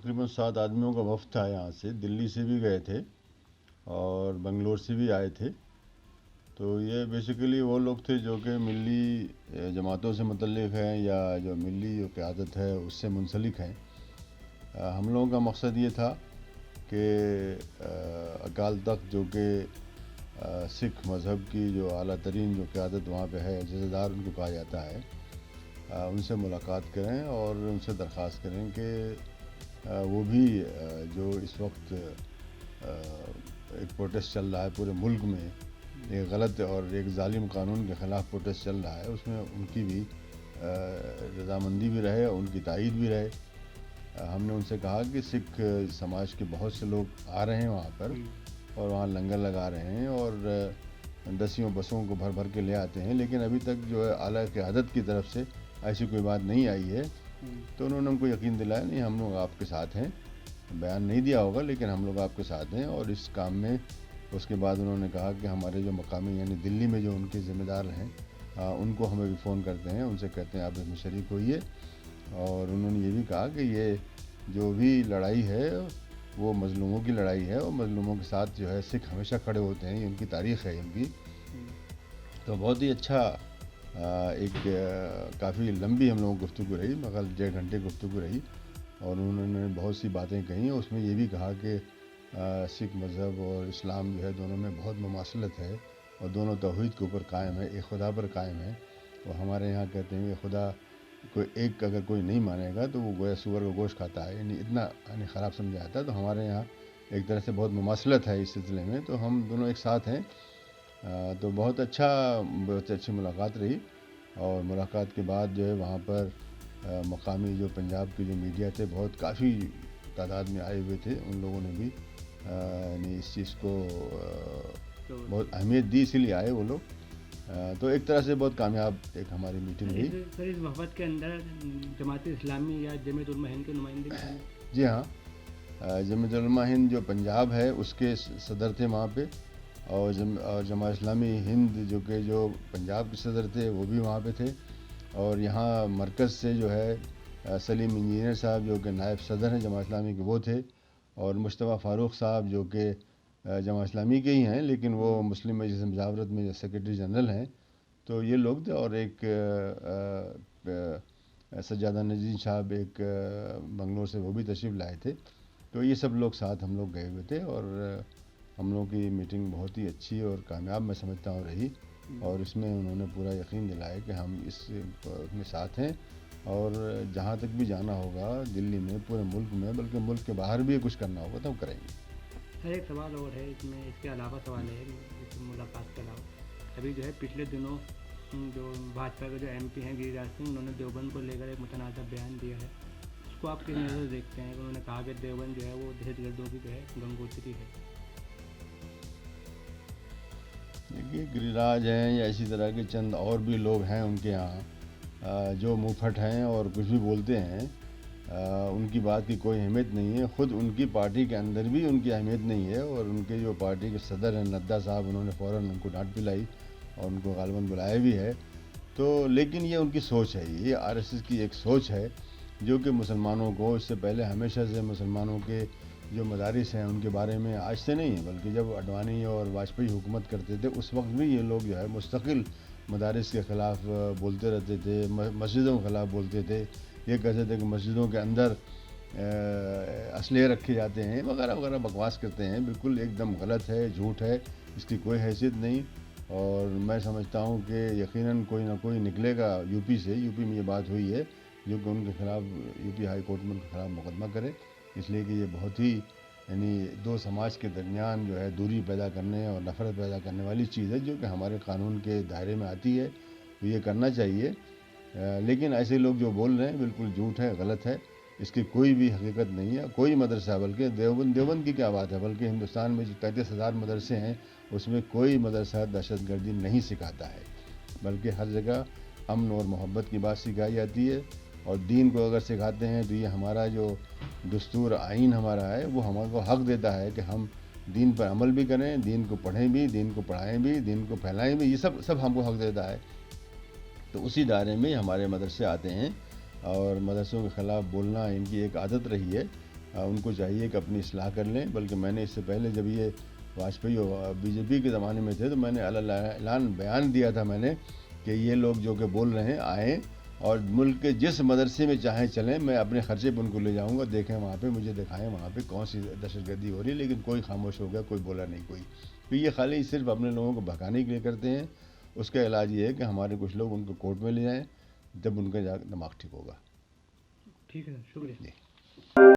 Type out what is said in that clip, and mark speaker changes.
Speaker 1: تقریباً 7 آدمیوں کا وفد تھا، یہاں سے دلی سے بھی گئے تھے اور بنگلور سے بھی آئے تھے. تو یہ بیسیکلی وہ لوگ تھے جو کہ ملی جماعتوں سے متعلق ہیں یا جو ملی جو قیادت ہے اس سے منسلک ہیں. ہم لوگوں کا مقصد یہ تھا کہ اکال تخت جو کہ سکھ مذہب کی جو اعلیٰ ترین جو قیادت وہاں پہ ہے، جزیدار دار ان کو کہا جاتا ہے، ان سے ملاقات کریں اور ان سے درخواست کریں کہ وہ بھی جو اس وقت ایک پروٹیسٹ چل رہا ہے پورے ملک میں، ایک غلط اور ایک ظالم قانون کے خلاف پروٹیسٹ چل رہا ہے، اس میں ان کی بھی رضامندی بھی رہے، ان کی تائید بھی رہے. ہم نے ان سے کہا کہ سکھ سماج کے بہت سے لوگ آ رہے ہیں وہاں پر اور وہاں لنگر لگا رہے ہیں اور دسیوں بسوں کو بھر بھر کے لے آتے ہیں، لیکن ابھی تک جو ہے اعلیٰ قیادت کی طرف سے ایسی کوئی بات نہیں آئی ہے. تو انہوں نے ہم کو یقین دلایا، نہیں ہم لوگ آپ کے ساتھ ہیں. بیان نہیں دیا ہوگا لیکن ہم لوگ آپ کے ساتھ ہیں اور اس کام میں. اس کے بعد انہوں نے کہا کہ ہمارے جو مقامی یعنی دلی میں جو ان کے ذمہ دار ہیں ان کو ہمیں بھی فون کرتے ہیں، ان سے کہتے ہیں آپ اس میں شریک ہوئیے. اور انہوں نے یہ بھی کہا کہ یہ جو بھی لڑائی ہے وہ مظلوموں کی لڑائی ہے اور مظلوموں کے ساتھ جو ہے سکھ ہمیشہ کھڑے ہوتے ہیں، ان کی تاریخ ہے ان کی. تو بہت ہی اچھا ایک کافی لمبی ہم لوگوں کی گفتگو رہی، مگر 1.5 گھنٹے گفتگو رہی اور انہوں نے بہت سی باتیں کہیں. اس میں یہ بھی کہا کہ سکھ مذہب اور اسلام جو ہے دونوں میں بہت مماثلت ہے اور دونوں توحید کے اوپر قائم ہے، ایک خدا پر قائم ہے. اور ہمارے یہاں کہتے ہیں کہ خدا کوئی ایک اگر کوئی نہیں مانے گا تو وہ گویا سور کا گوشت کھاتا ہے، یعنی اتنا خراب سمجھا جاتا ہے. تو ہمارے یہاں ایک طرح سے بہت مماثلت ہے اس سلسلے میں، تو ہم دونوں ایک ساتھ ہیں. تو بہت اچھی ملاقات رہی اور ملاقات کے بعد جو ہے وہاں پر مقامی جو پنجاب کی جو میڈیا تھے بہت کافی تعداد میں آئے ہوئے تھے. ان لوگوں نے بھی یعنی اس چیز کو بہت اہمیت دی، اسی لیے آئے وہ لوگ. تو ایک طرح سے بہت کامیاب ایک ہماری میٹنگ رہی.
Speaker 2: سر اس وفد کے اندر جماعت اسلامی یا جمعیت علماء ہند کے نمائندے بھی ہیں؟
Speaker 1: جی ہاں، جمعیت علماء ہند جو پنجاب ہے اس کے صدر تھے وہاں پہ، اور جماعت اسلامی ہند جو پنجاب کے صدر تھے وہ بھی وہاں پہ تھے. اور یہاں مرکز سے جو ہے سلیم انجینئر صاحب جو کہ نائب صدر ہیں جماعت اسلامی کے وہ تھے، اور مصطفیٰ فاروق صاحب جو کہ جماعت اسلامی کے ہی ہیں لیکن وہ مسلم مجلس مشاورت میں سیکرٹری جنرل ہیں. تو یہ لوگ تھے اور ایک سجادہ نذیر صاحب ایک بنگلور سے وہ بھی تشریف لائے تھے. تو یہ سب لوگ ساتھ ہم لوگ گئے ہوئے تھے اور ہم لوگ کی میٹنگ بہت ہی اچھی اور کامیاب میں سمجھتا ہوں رہی. اور اس میں انہوں نے پورا یقین دلایا کہ ہم اس میں ساتھ ہیں اور جہاں تک بھی جانا ہوگا دلی میں، پورے ملک میں، بلکہ ملک کے باہر بھی کچھ کرنا ہوگا تو ہم کریں گے.
Speaker 2: سر ایک سوال اور ہے اس میں، اس کے علاوہ سوال ہے اس ملاقات کے علاوہ، ابھی جو ہے پچھلے دنوں جو بھاجپا کے جو ایم پی ہیں گری راج سنگھ، انہوں نے دیوبند کو لے کر ایک متنازع بیان دیا ہے. اس کو آپ کس نظر دیکھتے ہیں؟ انہوں نے کہا کہ دیوبند جو ہے وہ دہشت گردوں کی جو ہے گنگوتری ہے.
Speaker 1: دیکھیے گری راج ہیں یا اسی طرح کے چند اور بھی لوگ ہیں ان کے یہاں جو منہ پھٹ ہیں اور کچھ بھی بولتے ہیں، ان کی بات کی کوئی اہمیت نہیں ہے. خود ان کی پارٹی کے اندر بھی ان کی اہمیت نہیں ہے اور ان کے جو پارٹی کے صدر ہیں نڈا صاحب، انہوں نے فوراً ان کو ڈانٹ پلائی اور ان کو غالباً بلایا بھی ہے. تو لیکن یہ ان کی سوچ ہے، یہ آر ایس ایس کی ایک سوچ ہے جو کہ مسلمانوں کو اس سے پہلے ہمیشہ سے مسلمانوں کے جو مدارس ہیں ان کے بارے میں آج سے نہیں ہے بلکہ جب اڈوانی اور واجپئی حکومت کرتے تھے اس وقت بھی یہ لوگ جو ہے مستقل مدارس کے خلاف بولتے رہتے تھے، مسجدوں کے خلاف بولتے تھے. یہ کہتے تھے کہ مسجدوں کے اندر اسلحے رکھے جاتے ہیں وغیرہ وغیرہ بکواس کرتے ہیں. بالکل ایک دم غلط ہے، جھوٹ ہے، اس کی کوئی حیثیت نہیں. اور میں سمجھتا ہوں کہ یقیناً کوئی نہ کوئی نکلے گا یو پی سے، یو پی میں یہ بات ہوئی ہے، جو کہ ان کے خلاف یو پی ہائی کورٹ میں ان کے خلاف مقدمہ کرے. اس لیے کہ یہ بہت ہی یعنی دو سماج کے درمیان جو ہے دوری پیدا کرنے اور نفرت پیدا کرنے والی چیز ہے جو کہ ہمارے قانون کے دائرے میں آتی ہے. تو یہ کرنا چاہیے. لیکن ایسے لوگ جو بول رہے ہیں بالکل جھوٹ ہے، غلط ہے، اس کی کوئی بھی حقیقت نہیں ہے. کوئی مدرسہ، بلکہ دیوبند کی کیا بات ہے، بلکہ ہندوستان میں جو 33,000 مدرسے ہیں اس میں کوئی مدرسہ دہشت گردی نہیں سکھاتا ہے، بلکہ ہر جگہ امن اور محبت کی بات سکھائی جاتی ہے. اور دین کو اگر سکھاتے ہیں تو یہ ہمارا جو دستور آئین ہمارا ہے وہ ہمارے کو حق دیتا ہے کہ ہم دین پر عمل بھی کریں، دین کو پڑھیں بھی، دین کو پڑھائیں بھی، دین کو پھیلائیں بھی. یہ سب ہم کو حق دیتا ہے. تو اسی دائرے میں ہمارے مدرسے آتے ہیں اور مدرسوں کے خلاف بولنا ان کی ایک عادت رہی ہے. ان کو چاہیے کہ اپنی اصلاح کر لیں. بلکہ میں نے اس سے پہلے جب یہ واجپئی اور بی جے پی کے زمانے میں تھے تو میں نے اعلان بیان دیا تھا میں نے کہ یہ لوگ جو کہ بول رہے ہیں آئیں اور ملک کے جس مدرسے میں چاہیں چلیں, میں اپنے خرچے پہ ان کو لے جاؤں گا, دیکھیں وہاں پہ, مجھے دکھائیں وہاں پہ کون سی دہشت گردی ہو رہی ہے. لیکن کوئی خاموش ہو گیا, کوئی بولا نہیں کوئی. تو یہ خالی صرف اپنے لوگوں کو بھگانے کے لیے کرتے ہیں. اس کا علاج یہ ہے کہ ہمارے کچھ لوگ ان کو کورٹ میں لے جائیں, جب ان کا دماغ ٹھیک ہوگا.
Speaker 2: ٹھیک ہے سر, شکریہ.
Speaker 1: جی.